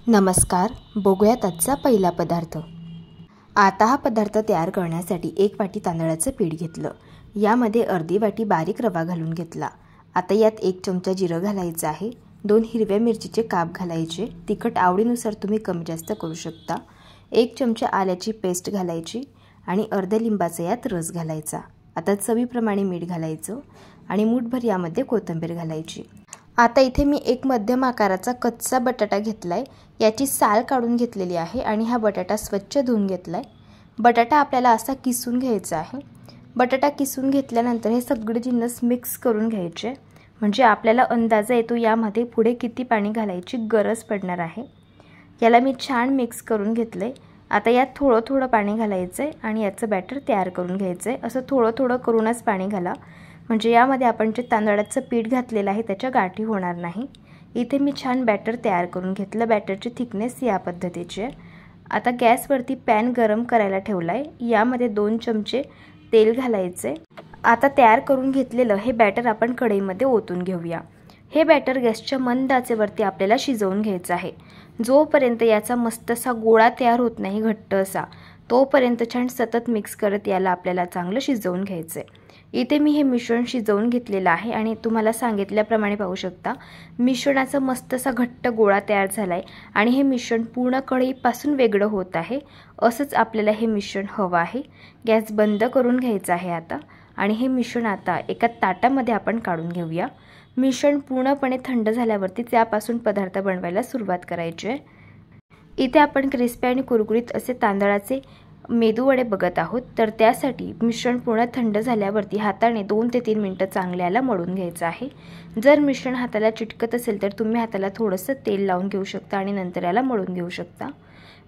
नमस्कार, बघूयात आजचा पहिला पदार्थ। आता हा पदार्थ तयार करण्यासाठी 1 वाटी तांदळाचं पीठ घेतलं। यामध्ये अर्धी वाटी बारीक रवा घालून घेतला। आता यात 1 चमचा जिरं घालायचं आहे। 2 हिरव्या मिरचीचे काप घालायचे। तिखट आवडीनुसार तुम्ही कमी जास्त करू शकता। 1 चमचा आल्याची पेस्ट घालायची आणि अर्ध्या लिंबाचा यात रस घालायचा। आता चवीप्रमाणे मीठ घालायचं आणि मूठभर यामध्ये कोथिंबीर घालायची। आता इथे मी 1 मध्यम आकाराचा कच्चा बटाटा घेतलाय। याची साल काढून घेतलेली आहे आणि हा बटाटा स्वच्छ धुवून घेतलाय। बटाटा आपल्याला असा किसून घ्यायचा आहे। बटाटा किसून घेतल्यानंतर हे सगळे जिन्नस मिक्स करून घ्यायचे, म्हणजे आपल्याला अंदाजा येतो यामध्ये पुढे किती पाणी घालायची गरज पडणार आहे। याला मी छान मिक्स करून घेतले। आता यात थोडं थोडं पाणी घालायचंय आणि याचं बॅटर तयार करून घ्यायचंय। असं थोडं थोडं करूनच पाणी घाला, म्हणजे यामध्ये आपण जे तांदळाचं पीठ घातलेलं आहे त्याच्या गाठी होणार नाही। इथे मी छान बॅटर तयार करून घेतलं। बॅटरची थिकनेस या पद्धतीची आहे। आता गॅसवरती पॅन गरम करायला ठेवलाय। यामध्ये 2 चमचे तेल घालायचे। आता तयार करून घेतलेलं हे बॅटर आपण कढईमध्ये ओतून घेऊया। हे बॅटर गॅसच्या मंद आचेवरती आपल्याला शिजवून घ्यायचं आहे। जोपर्यंत याचा मस्त असा गोळा तयार होत नाही घट्ट असा, तोपर्यंत छान सतत मिक्स करत याला आपल्याला चांगलं शिजवून घ्यायचं आहे। इथे मी हे मिश्रण शिजवून घेतलेलं आहे आणि तुम्हाला सांगितल्याप्रमाणे पाहू शकता मिश्रणाचा मस्त असा घट्ट गोळा तयार झालाय आणि हे मिश्रण पूर्ण कढईपासून वेगळं होत आहे। असंच आपल्याला हे मिश्रण हवं आहे। गॅस बंद करून घ्यायचा आहे आता आणि हे मिश्रण आता एका ताटामध्ये आपण काढून घेऊया। मिश्रण पूर्णपणे थंड झाल्यावरती त्यापासून पदार्थ बनवायला सुरुवात करायची आहे। इथे आपण क्रिस्पी आणि कुरकुरीत असे तांदळाचे मेदूवडे बघत आहोत, तर त्यासाठी मिश्रण पूर्ण थंड झाल्यावरती हाताने 2 ते 3 मिनिटं चांगल्याला मळून घ्यायचं आहे। जर मिश्रण हाताला चिटकत असेल तर तुम्ही हाताला थोडंसं तेल लावून घेऊ शकता आणि नंतर याला मळून घेऊ शकता।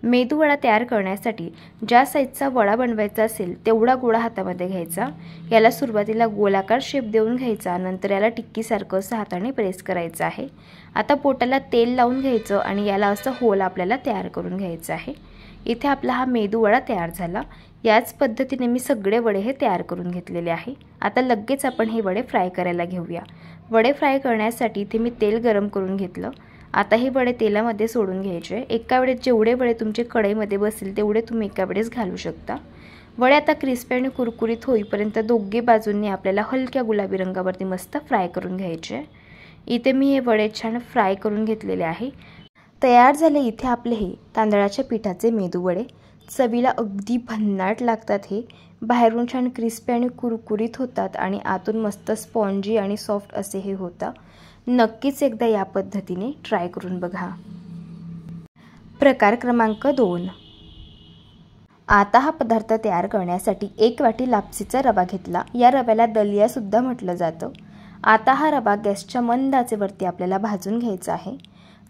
मेदूवडा तयार करण्यासाठी ज्या साईजचा वडा बनवायचा असेल तेवढा गोळा हातामध्ये घ्यायचा। याला सुरुवातीला गोलाकार शेप देऊन घ्यायचा, नंतर याला टिक्कीसारखं असं हाताने प्रेस करायचं आहे। आता पोटाला तेल लावून घ्यायचं आणि याला असं होल आपल्याला तयार करून घ्यायचं आहे। इथे आपला हा मेदूवडा तयार झाला। याच पद्धतीने मी सगळे वडे हे तयार करून घेतलेले आहे। आता लगेच आपण हे वडे फ्राय करायला घेऊया। वडे फ्राय करण्यासाठी इथे मी तेल गरम करून घेतलं। आता हे वडे तेलामध्ये सोडून घ्यायचे। एका वेळेस जेवढे वडे तुमचे कढईमध्ये बसतील तेवढे तुम्ही एका वेळेस घालू शकता। वडे आता क्रिस्पी आणि कुरकुरीत होईपर्यंत दोघे बाजूंनी आपल्याला हलक्या गुलाबी रंगावरती मस्त फ्राय करून घ्यायचे। इथे मी हे वडे छान फ्राय करून घेतलेले आहे। तयार झाले इथे आपले हे तांदळाच्या पिठाचे मेदूवडे। चवीला अगदी भन्नाट लागतात। हे बाहेरून छान क्रिस्पी आणि कुरकुरीत होतात आणि आतून मस्त स्पॉन्जी आणि सॉफ्ट असे हे होतात। नक्कीच एकदा या पद्धतीने ट्राय करून बघा। प्रकार क्रमांक 2। आता हा पदार्थ तयार करण्यासाठी 1 वाटी लापसीचा रवा घेतला। या रव्याला दलिया सुद्धा म्हटलं जातं। आता हा रवा गॅसच्या मंद आचेवरती आपल्याला भाजून घ्यायचा आहे।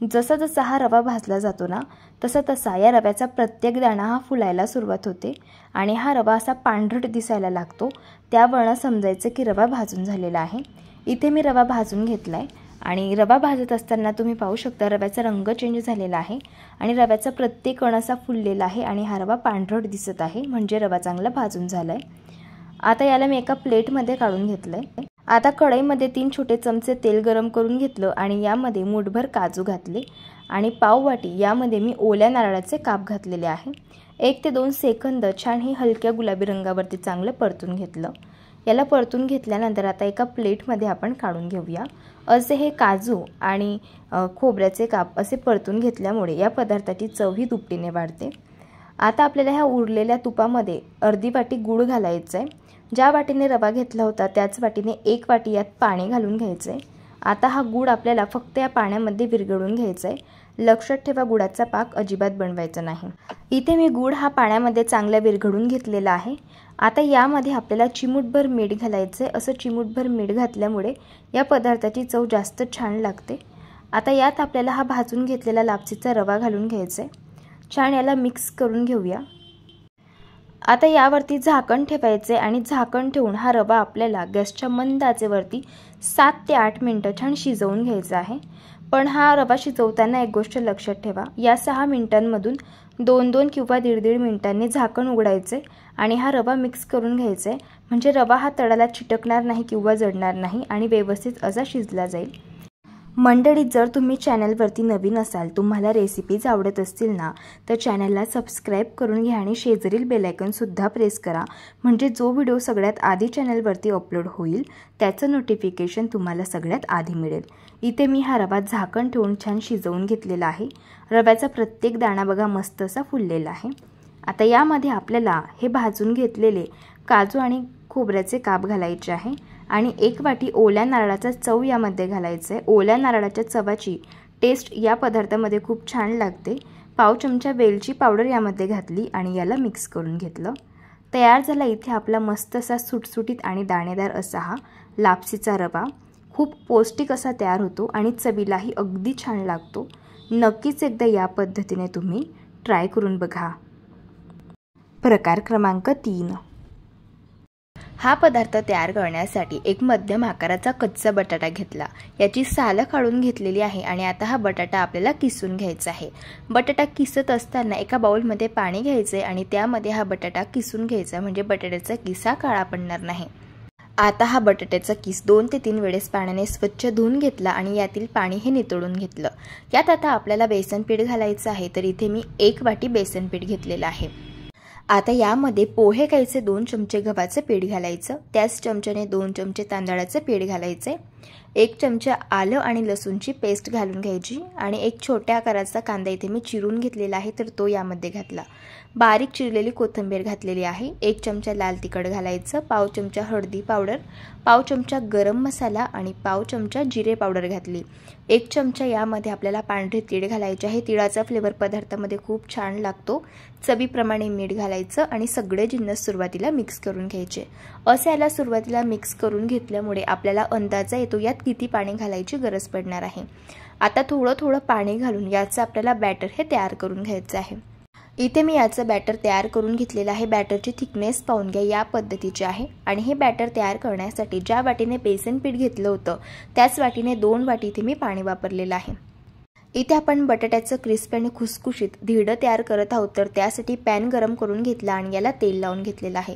जसा जसा हा रवा भाजला जातो ना, तसा तसा या रव्याचा प्रत्येक दाणा हा फुलायला सुरुवात होते आणि हा रवा असा पांढरट दिसायला लागतो। त्यावरून समजायचं की रवा भाजून झालेला आहे। इथे मी रवा भाजून घेतलाय आणि रवा भाजत असताना तुम्ही पाहू शकता रव्याचा रंग चेंज झालेला आहे आणि रव्याचा प्रत्येक कण असा फुललेला आहे आणि हा रवा पांढरट दिसत आहे, म्हणजे रवा चांगला भाजून झालाय। आता याला मी एका प्लेटमध्ये काढून घेतलंय। आता कढईमध्ये 3 छोटे चमचे तेल गरम करून घेतलं आणि यामध्ये मूठभर काजू घातले आणि पाव वाटी यामध्ये मी ओल्या नारळाचे काप घातलेले आहे। 1 ते 2 सेकंद छान हे हलक्या गुलाबी रंगावरती चांगलं परतून घेतलं। याला परतून घेतल्यानंतर आता एका प्लेटमध्ये आपण काढून घेऊया। असे हे काजू आणि खोबऱ्याचे काप असे परतून घेतल्यामुळे या पदार्थाची चव ही दुपटीने वाढते। आता आपल्याला ह्या उरलेल्या तुपामध्ये अर्धी वाटी गूळ घालायचं आहे। ज्या वाटीने रवा घेतला होता त्याच वाटीने 1 वाटी यात पाणी घालून घ्यायचं आहे। आता हा गूळ आपल्याला फक्त या पाण्यामध्ये विरघळून घ्यायचा आहे। लक्षात ठेवा गुळाचा पाक अजिबात बनवायचा नाही। इथे मी गूळ हा पाण्यामध्ये चांगला विरघळून घेतलेला आहे। आता यामध्ये आपल्याला चिमूटभर मीठ घालायचं आहे। असं चिमूटभर मीठ घातल्यामुळे या पदार्थाची चव जास्त छान लागते। आता यात आपल्याला हा भाजून घेतलेला लापसीचा रवा घालून घ्यायचा आहे। छान याला मिक्स करून घेऊया। आता यावरती झाकण ठेवायचे आणि झाकण ठेवून हा रवा आपल्याला गॅसच्या मंद आचेवरती 7 ते 8 मिनिटं छान शिजवून घ्यायचा आहे। पण हा रवा शिजवताना एक गोष्ट लक्षात ठेवा, या 6 मिनिटांमधून 2-2 किंवा 1.5 मिनिटांनी झाकण उघडायचे आणि हा रवा मिक्स करून घ्यायचा आहे, म्हणजे रवा हा तळाला चिटकणार नाही किंवा जळणार नाही आणि व्यवस्थित असा शिजला जाईल। मंडळी, जर तुम्ही चॅनलवरती नवीन असाल, तुम्हाला रेसिपीज आवडत असतील ना, तर चॅनलला सबस्क्राईब करून घ्या आणि शेजारील बेल आयकॉनसुद्धा प्रेस करा, म्हणजे जो व्हिडिओ सगळ्यात आधी चॅनलवरती अपलोड होईल त्याचं नोटिफिकेशन तुम्हाला सगळ्यात आधी मिळेल। इथे मी हा रवा झाकण ठेवून छान शिजवून घेतलेला आहे। रव्याचा प्रत्येक दाणा बघा मस्त असा फुललेला आहे। आता यामध्ये आपल्याला हे भाजून घेतलेले काजू आणि खोबऱ्याचे काप घालायचे आहे आणि 1 वाटी ओल्या नारळाचा चव यामध्ये घालायचा आहे। ओल्या नारळाच्या चवाची टेस्ट या पदार्थामध्ये खूप छान लागते। पाव चमचा वेलची पावडर यामध्ये घातली आणि याला मिक्स करून घेतलं। तयार झाला इथे आपला मस्त असा सुटसुटीत आणि दाणेदार असा हा लापसीचा रवा। खूप पौष्टिक असा तयार होतो आणि चवीलाही अगदी छान लागतो। नक्कीच एकदा या पद्धतीने तुम्ही ट्राय करून बघा। प्रकार क्रमांक 3। हा पदार्थ तयार करण्यासाठी एक मध्यम आकाराचा कच्चा बटाटा घेतला। याची सालं काढून घेतलेली आहे आणि आता हा बटाटा आपल्याला किसून घ्यायचा आहे। बटाटा किसत असताना एका बाउलमध्ये पाणी घ्यायचे आणि त्यामध्ये हा बटाटा किसून घ्यायचा, म्हणजे बटाट्याचा किसा काळा पडणार नाही। आता हा बटाट्याचा किस 2 ते 3 वेळेस पाण्याने स्वच्छ धुवून घेतला आणि यातील पाणी हे नितळून घेतलं। यात आता आपल्याला बेसन पीठ घालायचं आहे, तर इथे मी 1 वाटी बेसन पीठ घेतलेलं आहे। आता यामध्ये पोहे खायचे 2 चमचे गव्हाचे पीठ घालायचं, त्याच चमच्याने 2 चमचे तांदळाचे पीठ घालायचे, 1 चमचा आलं आणि लसूणची पेस्ट घालून घ्यायची आणि एक छोट्या आकाराचा कांदा इथे मी चिरून घेतलेला आहे, तर तो यामध्ये घातला। बारीक चिरलेली कोथिंबीर घातलेली आहे, 1 चमचा लाल तिखट घालायचं, पाव चमचा हळदी पावडर, पाव चमचा गरम मसाला आणि पाव चमचा जिरे पावडर घातली। 1 चमचा यामध्ये आपल्याला पांढरे तीळ घालायचे आहे। तिळाचा फ्लेवर पदार्थामध्ये खूप छान लागतो। चवीप्रमाणे मीठ घालायचं आणि सगळे जिन्नस सुरुवातीला मिक्स करून घ्यायचे। असे याला सुरुवातीला मिक्स करून घेतल्यामुळे आपल्याला अंदाजा येतो यात किती पाणी घालायची गरज पडणार आहे। आता थोडं थोडं पाणी घालून याचं आपल्याला बॅटर हे तयार करून घ्यायचं आहे। इथे मी याचं बॅटर तयार करून घेतलेलं आहे। बॅटरची थिकनेस पाहून घ्या, या पद्धतीचे आहे आणि हे बॅटर तयार करण्यासाठी ज्या वाटीने बेसन पीठ घेतलं होतं त्याच वाटीने 2 वाटी इथे मी पाणी वापरलेलं आहे। इथे आपण बटाट्याचं क्रिस्पी आणि खुसखुशीत धिरडं तयार करत आहोत, तर त्यासाठी पॅन गरम करून घेतला आणि याला तेल लावून घेतलेलं आहे।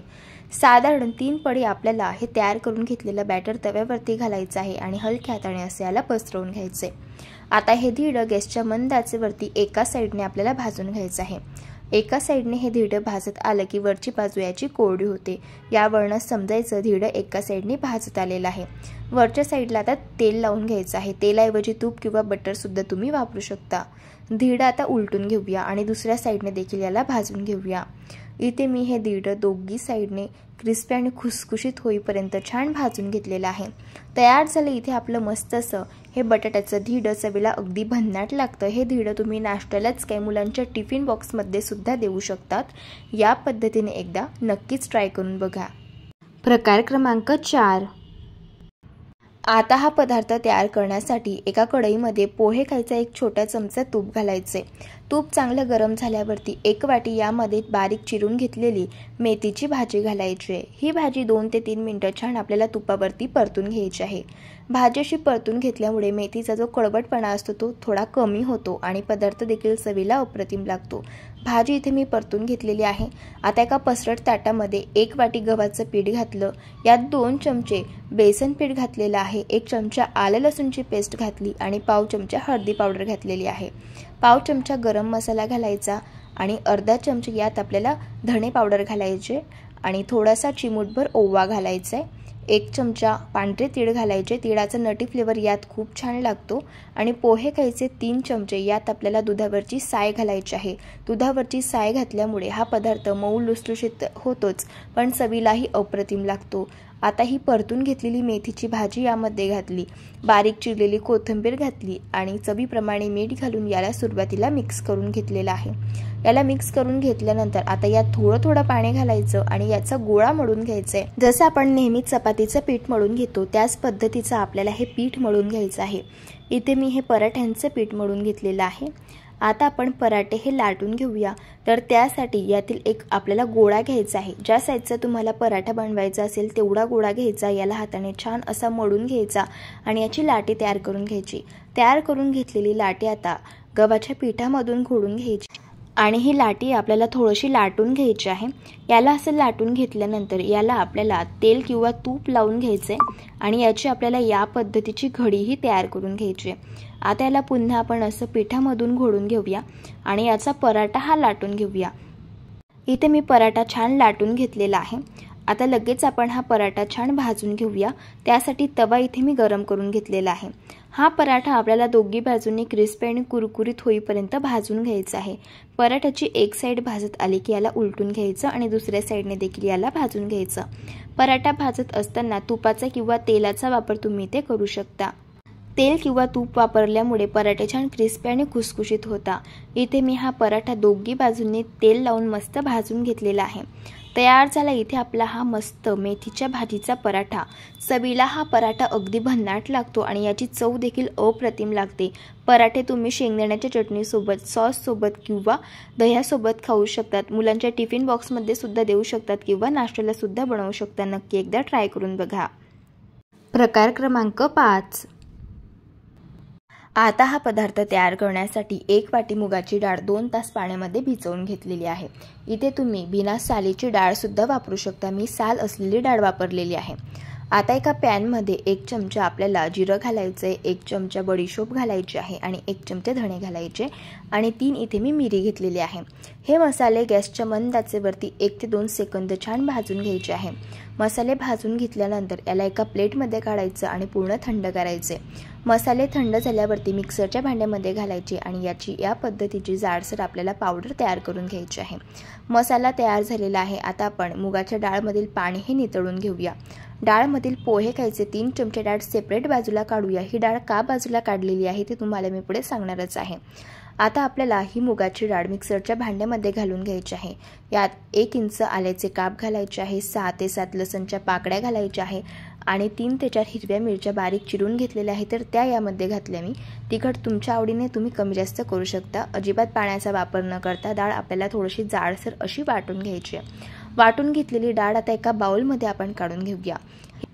साधारण 3 पळी आपल्याला हे तयार करून घेतलेलं बॅटर तव्यावरती घालायचं आहे आणि हलक्या हाताने असे याला पसरवून घ्यायचे। आता हे धिरडं गॅसच्या मंद आचेवरती एका साईडने आपल्याला भाजून घ्यायचं आहे। एका साईडने हे धिरडं भाजत आलं की वरची बाजू याची कोरडी होते। यावरून समजायचं धिरडं एका साईडने भाजत आलेलं आहे। वरच्या साईडला आता तेल लावून घ्यायचं आहे। तेलाऐवजी तूप किंवा बटर सुद्धा तुम्ही वापरू शकता। धिरडं आता उलटून घेऊया आणि दुसऱ्या साईडने देखील याला भाजून घेऊया। इथे मी हे धिरडं दोघी साईडने क्रिस्पी आणि खुसखुशीत होईपर्यंत छान भाजून घेतलेलं आहे। तयार झालं इथे आपलं मस्त असं हे बटाट्याचं धिरडं। चवीला अगदी भन्नाट लागतं। हे धिरडं तुम्ही नाश्त्यालाच काही मुलांच्या टिफिन बॉक्समध्ये सुद्धा देऊ शकतात। या पद्धतीने एकदा नक्कीच ट्राय करून बघा। प्रकार क्रमांक 4। आता हा पदार्थ तयार करण्यासाठी एका कढईमध्ये पोहे खायचा 1 छोटा चमचा तूप घालायचे। तूप चांगलं गरम झाल्यावरती 1 वाटी यामध्ये बारीक चिरून घेतलेली मेथीची भाजी घालायची। ही भाजी 2 ते 3 मिनिटं छान आपल्याला तुपावरती परतून घ्यायची आहे। भाजी अशी परतून घेतल्यामुळे मेथीचा जो कडवटपणा असतो तो थोडा कमी होतो आणि पदार्थ देखील चवीला अप्रतिम लागतो। भाजी इथे मी परतून घेतलेली आहे। आता एका पसरट ताटामध्ये 1 वाटी गव्हाचं पीठ घातलं, यात 2 चमचे बेसन पीठ घातलेलं आहे, 1 चमचा आलं लसूणची पेस्ट घातली आणि पाव चमचा हळदी पावडर घातलेली आहे, पाव चमचा गरम मसाला घालायचा आणि अर्धा चमचा यात आपल्याला धणे पावडर घालायचे आणि थोडासा चिमूटभर ओवा घालायचा आहे। 1 चमचा पांढरे तीळ घालायचे। तिळाचा नटी फ्लेवर यात खूप छान लागतो आणि पोहे खायचे 3 चमचे। यात आपल्याला दुधावरची साय घालायची आहे। दुधावरची साय घातल्यामुळे हा पदार्थ मऊ लुसलुशीत होतोच, पण चवीलाही अप्रतिम लागतो। आता ही परतून घेतलेली मेथीची भाजी यामध्ये घातली, बारीक चिरलेली कोथिंबीर घातली आणि चवीप्रमाणे मीठ घालून याला सुरुवातीला मिक्स करून घेतलेलं आहे। याला मिक्स करून घेतल्यानंतर आता यात थोडं थोडं पाणी घालायचं आणि याचा गोळा मळून घ्यायचा आहे। जसं आपण नेहमी चपातीचं पीठ मळून घेतो त्याच पद्धतीचं आपल्याला हे पीठ मळून घ्यायचं आहे। इथे मी हे पराठ्यांचं पीठ मळून घेतलेलं आहे। आता आपण पराठे हे लाटून घेऊया, तर त्यासाठी यातील एक आपल्याला गोळा घ्यायचा आहे। ज्या साईजचा तुम्हाला पराठा बनवायचा असेल तेवढा गोळा घ्यायचा, याला हाताने छान असा मळून घ्यायचा आणि याची लाटी तयार करून घ्यायची। तयार करून घेतलेली लाटी आता गव्हाच्या पिठामधून घोळून घ्यायची आणि ही लाटी आपल्याला थोडीशी लाटून घ्यायची आहे। याला असं लाटून घेतल्यानंतर याला आपल्याला तेल किंवा तूप लावून घ्यायचे आणि याची आपल्याला या पद्धतीची घडीही तयार करून घ्यायची आहे। आता याला पुन्हा आपण असं पिठामधून घोळून घेऊया आणि याचा पराठा हा लाटून घेऊया। इथे मी पराठा छान लाटून घेतलेला आहे। आता लगेच आपण हा पराठा छान भाजून घेऊया। त्यासाठी तवा इथे मी गरम करून घेतलेला आहे। हा पराठा आपल्याला दोन्ही बाजूंनी क्रिस्पी आणि कुरकुरीत होईपर्यंत भाजून घ्यायचा आहे। पराठ्याची एक साइड भाजत आली की याला उलटून घ्यायचं आणि दुसऱ्या साइडने देखील याला भाजून घ्यायचं। पराठा भाजत असताना तुपाचा किंवा तेलाचा वापर तुम्ही इथे करू शकता। तेल किंवा तूप वापरल्यामुळे पराठा छान क्रिस्पी आणि खुसखुशीत होता। इथे मी हा पराठा दोन्ही बाजूंनी तेल लावून मस्त भाजून घेतलेला आहे। तयार झाला इथे आपला हा मस्त मेथीच्या भाजीचा पराठा। चवीला हा पराठा अगदी भन्नाट लागतो आणि याची चव देखील अप्रतिम लागते। पराठे तुम्ही शेंगदाण्याच्या चटणीसोबत, सॉससोबत किंवा दह्यासोबत खाऊ शकतात। मुलांच्या टिफिन बॉक्समध्ये सुद्धा देऊ शकतात किंवा नाश्त्याला सुद्धा बनवू शकता। नक्की एकदा ट्राय करून बघा। प्रकार क्रमांक 5। आता हा पदार्थ तयार करण्यासाठी 1 वाटी मुगाची डाळ 2 तास पाण्यामध्ये भिजवून घेतलेली आहे। इथे तुम्ही बिना सालीची डाळ सुद्धा वापरू शकता। मी साल असलेली डाळ वापरलेली आहे। आता एका पॅन मध्ये 1 चमचा आपल्याला जिरं घालायचे, 1 चमचा बडीशोप घालायची आहे आणि 1 चमचा धणे घालायचे आणि 3 इथे मी मिरी घेतलेली आहे। हे मसाले गॅसच्या मंद आचेवरती 1 ते 2 सेकंद छान भाजून घ्यायचे आहे। मसाले भाजून घेतल्यानंतर याला एका प्लेटमध्ये काढायचं आणि पूर्ण थंड करायचे। मसाले थंड झाल्यावरती मिक्सरच्या भांड्यामध्ये घालायचे आणि याची या पद्धतीची जाडसर आपल्याला पावडर तयार करून घ्यायची आहे। मसाला तयार झालेला आहे। आता आपण मुगाच्या डाळमधील पाणी हे नितळून घेऊया। डाळमधील पोहे खायचे 3 चमचे डाळ सेपरेट बाजूला काढूया। ही डाळ का बाजूला काढलेली आहे ते तुम्हाला मी पुढे सांगणारच आहे। आता आपल्याला ही मुगाची डाळ मिक्सरच्या भांड्यामध्ये घालून घ्यायची आहे। यात 1 इंच आल्याचे काप घालायचे आहे, 6 ते 7 लसणच्या पाकळ्या घालायच्या आहे आणि 3 ते 4 हिरव्या मिरच्या बारीक चिरून घेतलेल्या आहेत तर त्या यामध्ये घातल्या मी। तिखट तुमच्या आवडीने तुम्ही कमी जास्त करू शकता। अजिबात पाण्याचा वापर न करता डाळ आपल्याला थोडीशी जाडसर अशी वाटून घ्यायची आहे। वाटून घेतलेली डाळ आता एका बाउलमध्ये आपण काढून घेऊया।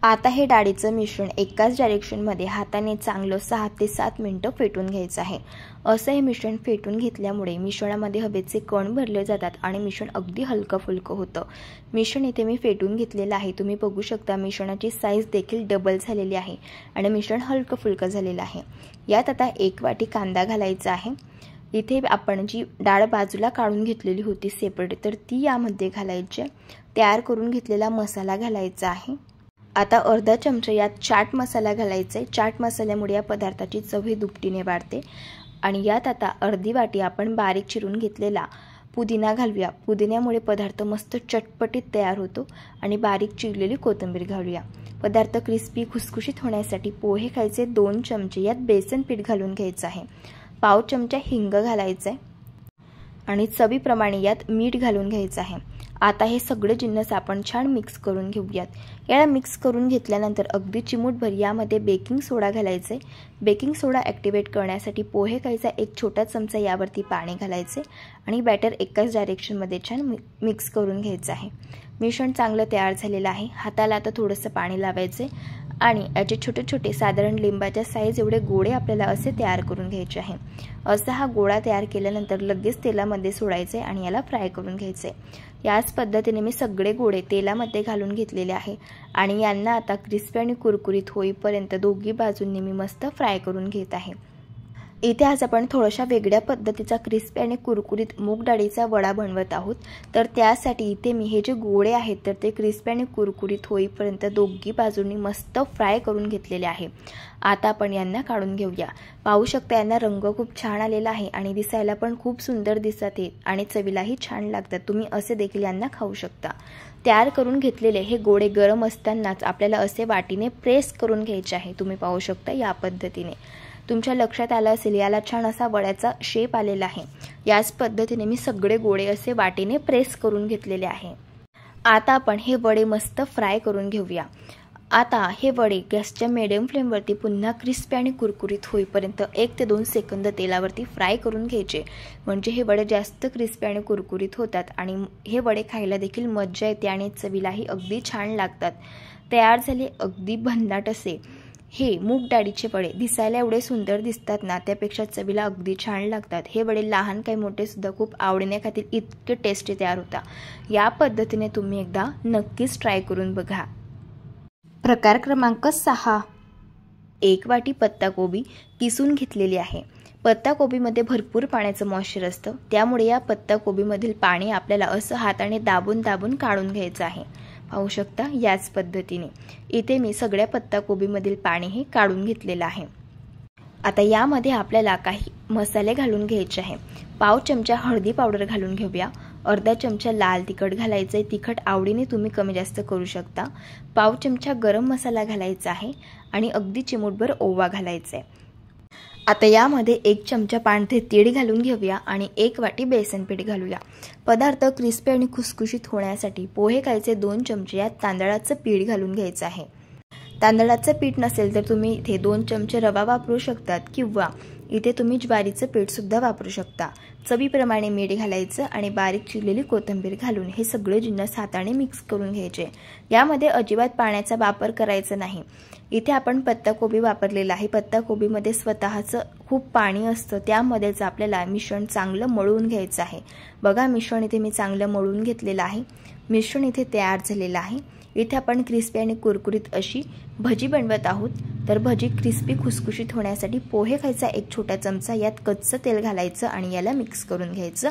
आता हे डाळीचं मिश्रण एकाच डायरेक्शनमध्ये हाताने चांगलं 6 ते 7 मिनिटं फेटून घ्यायचं आहे। असं हे मिश्रण फेटून घेतल्यामुळे मिश्रणामध्ये हवेचे कण भरले जातात आणि मिश्रण अगदी हलकं फुलकं होतं। मिश्रण इथे मी फेटून घेतलेलं आहे। तुम्ही बघू शकता मिश्रणाची साईज देखील डबल झालेली आहे आणि मिश्रण हलकं फुलकं झालेलं आहे। यात आता 1 वाटी कांदा घालायचा आहे। इथे आपण जी डाळ बाजूला काढून घेतलेली होती सेपरेट तर ती यामध्ये घालायची। तयार करून घेतलेला मसाला घालायचा आहे। आता अर्धा चमचा यात चाट मसाला घालायचा आहे। चाट मसाल्यामुळे या पदार्थाची चव ही दुपटीने वाढते। आणि यात आता अर्धी वाटी आपण बारीक चिरून घेतलेला पुदिना घालूया। पुदिन्यामुळे पदार्थ मस्त चटपटीत तयार होतो आणि बारीक चिरलेली कोथिंबीर घालूया। पदार्थ क्रिस्पी खुसखुशीत होण्यासाठी पोहे खायचे 2 चमचे यात बेसन पीठ घालून घ्यायचं आहे। पाव चमचा हिंग घालायचं आहे आणि चवीप्रमाणे यात मीठ घालून घ्यायचं आहे। आता हे सगळे जिन्नस आपण छान मिक्स करून घेऊयात। याला मिक्स करून घेतल्यानंतर अगदी चिमूटभर यामध्ये बेकिंग सोडा घालायचे। बेकिंग सोडा ॲक्टिवेट करण्यासाठी पोहे खायचा 1 छोटा चमचा यावरती पाणी घालायचे आणि बॅटर एकाच डायरेक्शनमध्ये छान मिक्स करून घ्यायचं आहे। मिश्रण चांगलं तयार झालेलं आहे। हाताला आता थोडंसं पाणी लावायचे आणि याचे छोटे छोटे साधारण लिंबाच्या साईज एवढे गोळे आपल्याला असे तयार करून घ्यायचे आहे। असा हा गोळा तयार केल्यानंतर लगेच तेलामध्ये सोडायचे आणि याला फ्राय करून घ्यायचे। याच पद्धतीने मी सगळे गोळे तेलामध्ये घालून घेतलेले आहे आणि यांना आता क्रिस्पी आणि कुरकुरीत होईपर्यंत दोन्ही बाजूंनी मी मस्त फ्राय करून घेत आहे। इथे आज आपण थोड्याशा वेगळ्या पद्धतीचा क्रिस्पी आणि कुरकुरीत मूग डाळीचा वडा बनवत आहोत। तर त्यासाठी इथे मी हे जे गोळे आहेत तर ते क्रिस्पी आणि कुरकुरीत होईपर्यंत दोन्ही बाजूंनी मस्त फ्राय करून घेतलेले आहे। आता आपण यांना काढून घेऊया। पाहू शकता यांना रंग खूप छान आलेला आहे आणि दिसायला पण खूप सुंदर दिसत आहेत आणि चवीलाही छान लागतात। तुम्ही असे देखील यांना खाऊ शकता। तयार करून घेतलेले हे गोळे गरम असतानाच आपल्याला असे वाटीने प्रेस करून घ्यायचे आहे। तुम्ही पाहू शकता या पद्धतीने। तुमच्या लक्षात आलं असेल याला छान असा वड्याचा शेप आलेला आहे। याच पद्धतीने मी सगळे गोळे असे वाटीने प्रेस करून घेतलेले आहे। आता आपण हे वडे मस्त फ्राय करून घेऊया। आता हे वडे गॅसच्या मीडियम फ्लेमवरती पुन्हा क्रिस्पी आणि कुरकुरीत होईपर्यंत 1 ते 2 सेकंद तेलावरती फ्राय करून घ्यायचे। म्हणजे हे वडे जास्त क्रिस्पी आणि कुरकुरीत होतात आणि हे वडे खायला देखील मज्जा येते आणि चवीलाही अगदी छान लागतात। तयार झाले अगदी भन्नाट असे हे मूग डाळीचे वडे दिसायला एवढे सुंदर दिसतात ना, त्यापेक्षा चवीला अगदी छान लागतात। हे वडे लहान काही मोठे सुद्धा खूप आवडीने खातील, इतके टेस्टी तयार होतात। या पद्धतीने तुम्ही एकदा नक्कीच ट्राय करून बघा। प्रकार क्रमांक 6, 1 वाटी पत्ताकोबी किसून घेतलेली आहे। पत्ताकोबीमध्ये भरपूर पाण्याचं मॉइश्चर असतं, त्यामुळे या पत्ताकोबीमधील पाणी आपल्याला असं हाताने दाबून दाबून काढून घ्यायचं आहे। पाहू शकता याच पद्धतीने इथे मी सगळ्या पत्ताकोबीमधील पाणी हे काढून घेतलेलं आहे। आता यामध्ये आपल्याला काही मसाले घालून घ्यायचे आहे। पाव चमचा हळदी पावडर घालून घेऊया, अर्धा चमचा लाल तिखट घालायचं आहे, तिखट आवडीने तुम्ही कमी जास्त करू शकता। पाव चमचा गरम मसाला घालायचा आहे आणि अगदी चिमूटभर ओवा घालायचा आहे। आता यामध्ये 1 चमचा पांढरे तीळ घालून घेऊया आणि 1 वाटी बेसन पीठ घालूया। पदार्थ क्रिस्पी आणि खुसखुशीत होण्यासाठी पोहे खायचे 2 चमचे यात तांदळाचं पीठ घालून घ्यायचं आहे। तांदळाचं पीठ नसेल तर तुम्ही इथे 2 चमचे रवा वापरू शकतात किंवा इथे तुम्ही ज्वारीचं पीठ सुद्धा वापरू शकता। चवीप्रमाणे मीठ घालायचं आणि बारीक चिरलेली कोथिंबीर घालून हे सगळे जिन्नस हाताने मिक्स करून घ्यायचे। यामध्ये अजिबात पाण्याचा वापर करायचा नाही। इथे आपण पत्ताकोबी वापरलेला आहे, पत्ताकोबीमध्ये स्वतःचं खूप पाणी असतं, त्यामध्येच आपल्याला मिश्रण चांगलं मळून घ्यायचं आहे। बघा मिश्रण इथे मी चांगलं मळून घेतलेलं आहे। मिश्रण इथे तयार झालेलं आहे। इथे आपण क्रिस्पी आणि कुरकुरीत अशी भजी बनवत आहोत। तर भजी क्रिस्पी खुसखुशीत होण्यासाठी पोहे खायचा 1 छोटा चमचा यात कच्चं तेल घालायचं आणि याला मिक्स करून घ्यायचं।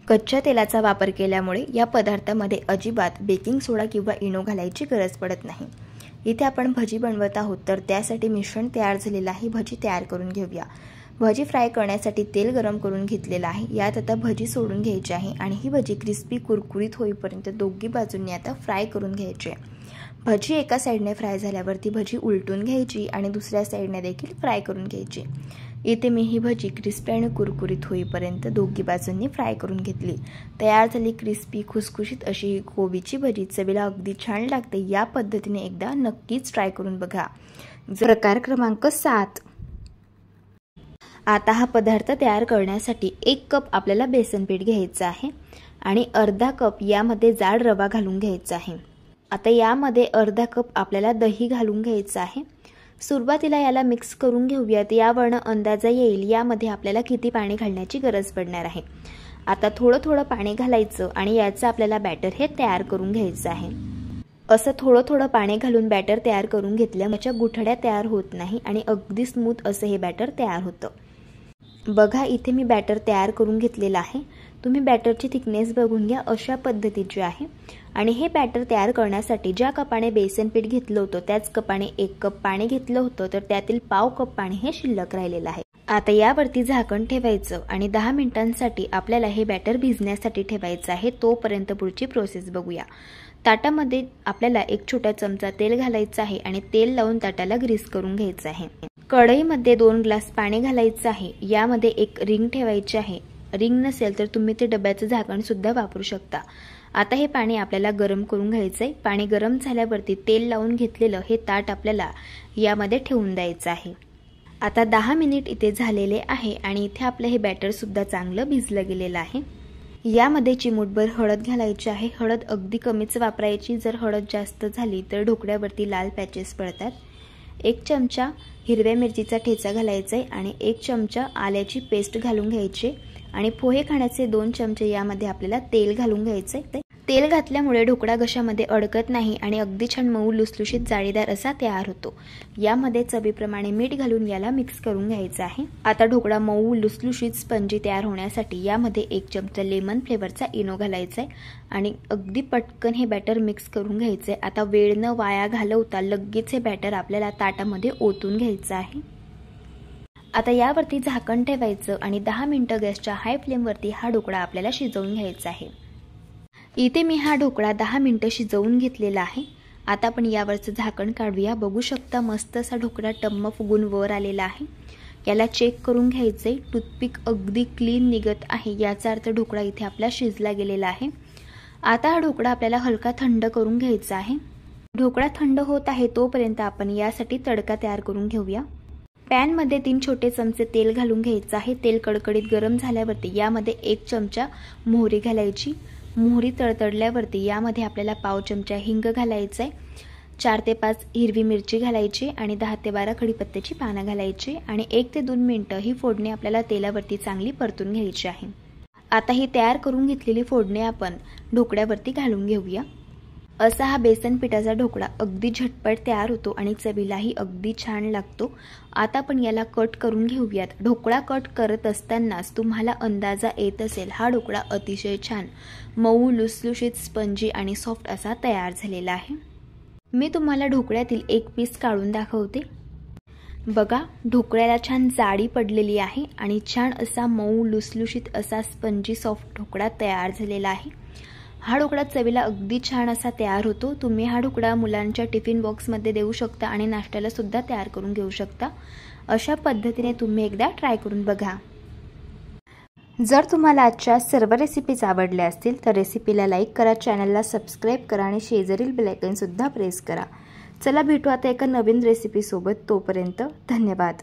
कच्च्या तेलाचा वापर केल्यामुळे या पदार्थामध्ये अजिबात बेकिंग सोडा किंवा इनो घालायची गरज पडत नाही। इथे आपण भजी बनवत आहोत, तर त्यासाठी मिश्रण तयार झालेलं आहे। भजी तयार करून घेऊया। भजी फ्राय करण्यासाठी तेल गरम करून घेतलेलं आहे। यात आता भजी सोडून घ्यायची आहे आणि ही भजी क्रिस्पी कुरकुरीत होईपर्यंत दोन्ही बाजूंनी आता फ्राय करून घ्यायची आहे। भजी एका साईडने फ्राय झाल्यावरती भजी उलटून घ्यायची आणि दुसऱ्या साईडने देखील फ्राय करून घ्यायची। इथे मी ही भजी क्रिस्पी आणि कुरकुरीत होईपर्यंत दोन्ही बाजूंनी फ्राय करून घेतली। तयार झाली क्रिस्पी खुसखुशीत अशी ही कोबीची भजी, चवीला अगदी छान लागते। या पद्धतीने एकदा नक्कीच ट्राय करून बघा। प्रकार क्रमांक 7, आता हा पदार्थ तयार करण्यासाठी 1 कप आपल्याला बेसन पीठ घ्यायचं आहे आणि अर्धा कप यामध्ये जाड रवा घालून घ्यायचा आहे। आता यामध्ये अर्धा कप आपल्याला दही घालून घ्यायचं आहे। सुरुवातीला याला मिक्स करून घेऊयात, यावरनं अंदाजा येईल यामध्ये आपल्याला किती पाणी घालण्याची गरज पडणार आहे। आता थोडं थोडं पाणी घालायचं आणि याचं आपल्याला बॅटर हे तयार करून घ्यायचं आहे। असं थोडं थोडं पाणी घालून बॅटर तयार करून घेतल्यामुळे याच्या गुठळ्या तयार होत नाही आणि अगदी स्मूथ असं हे बॅटर तयार होतं। बघा इथे मी बॅटर तयार करून घेतलेलं आहे। तुम्ही बॅटरची थिकनेस बघून घ्या, अशा पद्धतीची आहे। आणि हे बॅटर तयार करण्यासाठी ज्या कपाने बेसन पीठ घेतलं होतं त्याच कपाने 1 कप पाणी घेतलं होतं, तर त्यातील पाव कप पाणी हे शिल्लक राहिलेलं आहे। आता यावरती झाकण ठेवायचं आणि 10 मिनिटांसाठी आपल्याला हे बॅटर भिजण्यासाठी ठेवायचं आहे। तोपर्यंत पुढची प्रोसेस बघूया। ताटामध्ये आपल्याला 1 छोटा चमचा तेल घालायचं आहे आणि तेल लावून ताटाला ग्रीस करून घ्यायचं आहे। कढईमध्ये 2 ग्लास पाणी घालायचं आहे। यामध्ये एक रिंग ठेवायची आहे। रिंग नसेल तर तुम्ही ते डब्याचं झाकण सुद्धा वापरू शकता। आता हे पाणी आपल्याला गरम करून घ्यायचंय। पाणी गरम झाल्यावरती तेल लावून घेतलेलं हे ताट आपल्याला यामध्ये ठेवून द्यायचं आहे। आता 10 मिनिट इथे झालेले आहे आणि इथे आपलं हे बॅटर सुद्धा चांगलं भिजलं गेलेलं आहे। यामध्ये चिमूटभर हळद घालायची आहे। हळद अगदी कमीच वापरायची, जर हळद जास्त झाली तर ढोकळ्यावरती लाल पॅचेस पडतात। 1 चमचा हिरव्या मिरचीचा ठेचा घालायचा आहे आणि 1 चमचा आल्याची पेस्ट घालून घ्यायची आणि पोहे खाण्याचे 2 चमचे यामध्ये आपल्याला तेल घालून घ्यायचे। तेल घातल्यामुळे ढोकळा घशामध्ये अडकत नाही आणि अगदी छान मऊ लुसलुशीत जाळीदार असा तयार होतो। यामध्ये चवीप्रमाणे मीठ घालून याला मिक्स करून घ्यायचं आहे। आता ढोकळा मऊ लुसलुशीत स्पंजी तयार होण्यासाठी यामध्ये 1 चमचा लेमन फ्लेवरचा इनो घालायचा आहे आणि अगदी पटकन हे बॅटर मिक्स करून घ्यायचे। आता वेळ न वाया घालवता लगेच हे बॅटर आपल्याला ताटामध्ये ओतून घ्यायचं आहे। आता यावरती झाकण ठेवायचं आणि 10 मिनिटं गॅसच्या हाय फ्लेमवरती हा ढोकळा आपल्याला शिजवून घ्यायचा आहे। इथे मी हा ढोकळा 10 मिनिटं शिजवून घेतलेला आहे। आता आपण यावरचं झाकण काढूया। बघू शकता मस्त असा ढोकळा टम्म फुगून वर आलेला आहे। याला चेक करून घ्यायचे। टूथपिक अगदी क्लीन निघत आहे, याचा अर्थ ढोकळा इथे आपला शिजला गेलेला आहे। आता हा ढोकळा आपल्याला हलका थंड करून घ्यायचा आहे। ढोकळा थंड होत आहे तोपर्यंत आपण यासाठी तडका तयार करून घेऊया। पॅन मध्ये 3 छोटे चमचे तेल घालून घ्यायचं आहे। तेल कडकडीत गरम झाल्यावरती यामध्ये 1 चमचा मोहरी घालायची। मोहरी तडतडल्यावरती यामध्ये आपल्याला पाव चमचा हिंग घालायचा आहे। 4 ते 5 हिरवी मिरची घालायची आणि 10 ते 12 कढीपत्त्याची पानं घालायची आणि 1 ते 2 मिनिटं ही फोडणी आपल्याला तेलावरती चांगली परतून घ्यायची आहे। आता ही तयार करून घेतलेली फोडणी आपण ढोकळ्यावरती घालून घेऊया। असा हा बेसन पिठाचा ढोकळा अगदी झटपट तयार होतो आणि चवीलाही अगदी छान लागतो। आता आपण याला कट करून घेऊयात। ढोकळा कट करत असतानाच तुम्हाला अंदाजा येत असेल हा ढोकळा अतिशय छान मऊ लुसलुशीत स्पंजी आणि सॉफ्ट असा तयार झालेला आहे। मी तुम्हाला ढोकळ्यातील एक पीस काढून दाखवते। बघा, ढोकळ्याला छान जाडी पडलेली आहे आणि छान असा मऊ लुसलुशीत असा स्पंजी सॉफ्ट ढोकळा तयार झालेला आहे। हा ढोकळा चवीला अगदी छान असा तयार होतो। तुम्ही हा ढोकळा मुलांच्या टिफिन बॉक्समध्ये देऊ शकता आणि नाश्त्याला सुद्धा तयार करून घेऊ शकता। अशा पद्धतीने तुम्ही एकदा ट्राय करून बघा। जर तुम्हाला आजच्या सर्व रेसिपीज आवडल्या असतील तर रेसिपीला लाईक करा, चॅनलला सबस्क्राईब करा आणि शेजारील बेल आयकॉन सुद्धा प्रेस करा। चला भेटू आता एका नवीन रेसिपी सोबत। तोपर्यंत धन्यवाद।